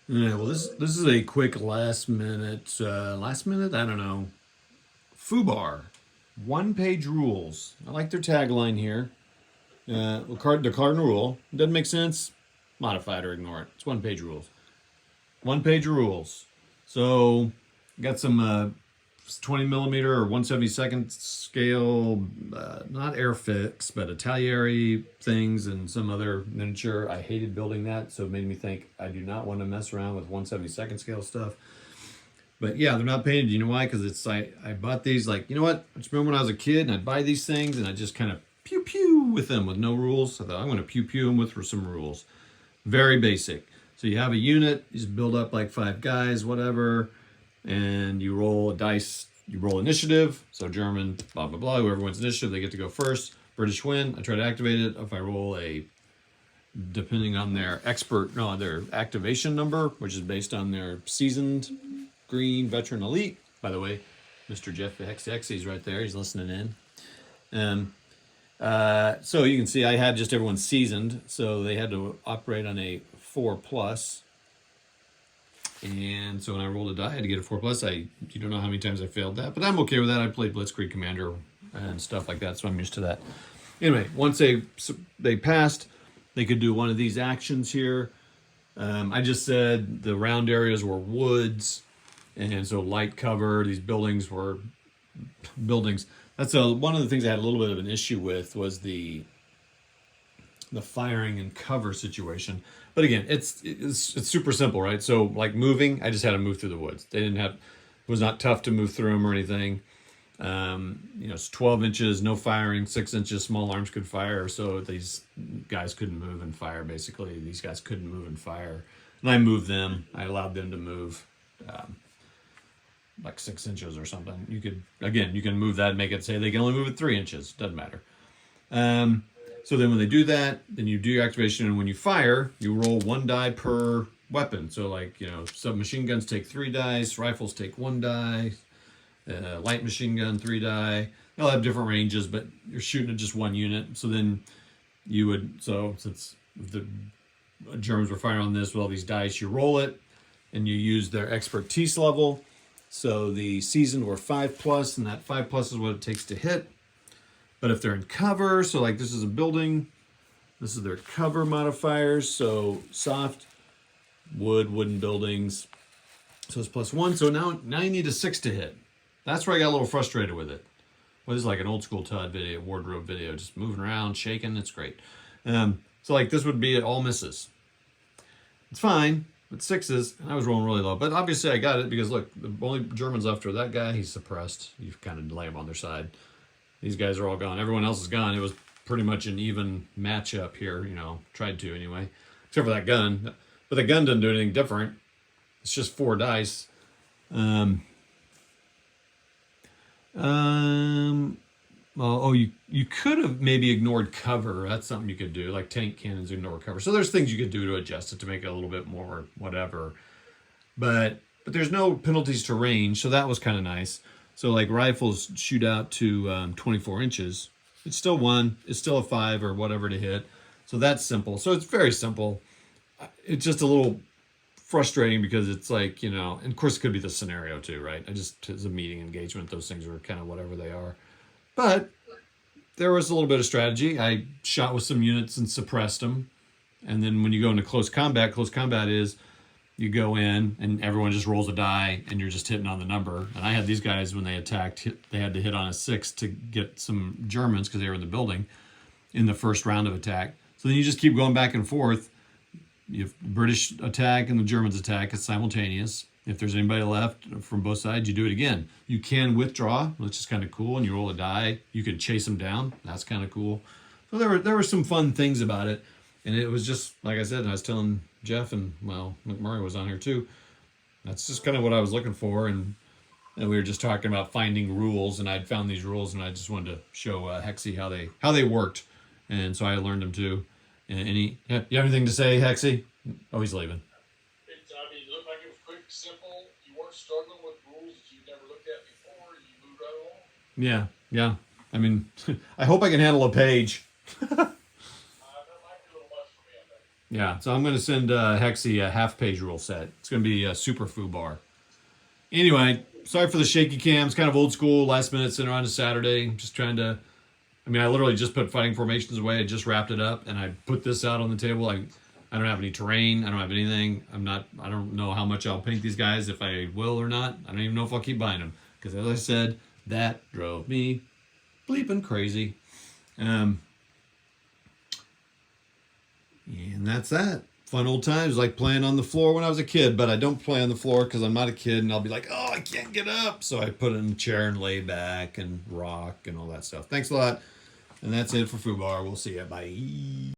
Yeah, well, this is a quick last minute. I don't know. Fubar, one page rules. I like their tagline here. The cardinal rule doesn't make sense. Modify it or ignore it. It's one page rules. One page rules. So, got some 20 millimeter or 1/72nd scale, not Airfix, but Italieri things and some other miniature. I hated building that, so it made me think I do not want to mess around with 1/72nd scale stuff. But yeah, they're not painted. You know why? Because it's I bought these like, you know what? I just remember when I was a kid and I'd buy these things and I just kind of pew pew with them with no rules. I thought I'm going to pew pew them with for some rules. Very basic. So you have a unit, you just build up like 5 guys, whatever, and you roll a dice. You roll initiative. So German, blah blah blah. Whoever wins initiative, they get to go first. British win. I try to activate it. If I roll a, depending on their their activation number, which is based on their seasoned green veteran elite. By the way, Mr. Jeff XX, he's right there. He's listening in. So you can see I had just everyone seasoned, so they had to operate on a 4 plus. And so when I rolled a die, I had to get a 4 plus. You don't know how many times I failed that, but I'm okay with that. I played Blitzkrieg Commander and stuff like that, so I'm used to that. Anyway, once they passed, they could do one of these actions here. I just said the round areas were woods, and so light cover. These buildings were buildings. That's one of the things I had a little bit of an issue with was the firing and cover situation. But again, it's super simple, right? So like moving, I just had to move through the woods. It was not tough to move through them or anything. It's 12 inches, no firing, 6 inches, small arms could fire. So these guys couldn't move and fire. Basically, these guys couldn't move and fire. And I moved them. I allowed them to move like 6 inches or something. You can move that and make it say they can only move it 3 inches. Doesn't matter. So then when they do that, then you do your activation, and when you fire, you roll 1 die per weapon. So like, submachine guns take 3 dice, rifles take 1 die, light machine gun 3 die. They'll have different ranges, but you're shooting at just 1 unit. So then since the Germans were firing on this with all these dice, you roll it, and you use their expertise level. So the seasoned were 5 plus, and that 5 plus is what it takes to hit. But if they're in cover, so like this is a building, this is their cover modifiers. So soft, wooden buildings. So it's +1. So now you need a 6 to hit. That's where I got a little frustrated with it. Well, this is like an old school Todd video, wardrobe video, just moving around, shaking. It's great. So like this would be all misses. It's fine. With 6s, and I was rolling really low. But obviously I got it because look, the only Germans left are that guy. He's suppressed. You kind of lay him on their side. These guys are all gone. Everyone else is gone. It was pretty much an even matchup here, tried to anyway. Except for that gun. But the gun doesn't do anything different. It's just 4 dice. You could have maybe ignored cover. That's something you could do. Like tank cannons ignore cover. So there's things you could do to adjust it to make it a little bit more whatever. But there's no penalties to range, so that was kind of nice. So like rifles shoot out to 24 inches. It's still 1. It's still a 5 or whatever to hit. So that's simple. So it's very simple. It's just a little frustrating because it's like, and of course it could be the scenario too, right? As a meeting engagement, those things are kind of whatever they are. But there was a little bit of strategy. I shot with some units and suppressed them. And then when you go into close combat is you go in and everyone just rolls a die and you're just hitting on the number. And I had these guys when they attacked, they had to hit on a 6 to get some Germans because they were in the building in the first round of attack. So then you just keep going back and forth. You have the British attack and the Germans attack. It's simultaneous. If there's anybody left from both sides, you do it again. You can withdraw, which is kind of cool, and you roll a die. You can chase them down. That's kind of cool. So there were some fun things about it. And it was just, like I said, I was telling Jeff, and McMurray was on here too. That's just kind of what I was looking for. And we were just talking about finding rules, and I'd found these rules, and I just wanted to show Hexy how they worked. And so I learned them too. And you have anything to say, Hexy? Oh, he's leaving. It looked like it was quick, simple. You weren't struggling with rules that you'd never looked at before. You moved right along. Yeah. I mean, I hope I can handle a page. That might be a little much for me, I think. Yeah, so I'm going to send Hexy a half-page rule set. It's going to be a super Fubar. Anyway, sorry for the shaky cam. It's kind of old school, last minute sitting around a Saturday. Just trying to, I mean, I literally just put fighting formations away. I just wrapped it up, and I put this out on the table. I don't have any terrain. I don't have anything. I don't know how much I'll paint these guys, if I will or not. I don't even know if I'll keep buying them. Because as I said, that drove me bleeping crazy. And that's that. Fun old times, like playing on the floor when I was a kid, but I don't play on the floor because I'm not a kid, and I'll be like, oh, I can't get up. So I put it in a chair and lay back and rock and all that stuff. Thanks a lot. And that's it for Fubar. We'll see you. Bye.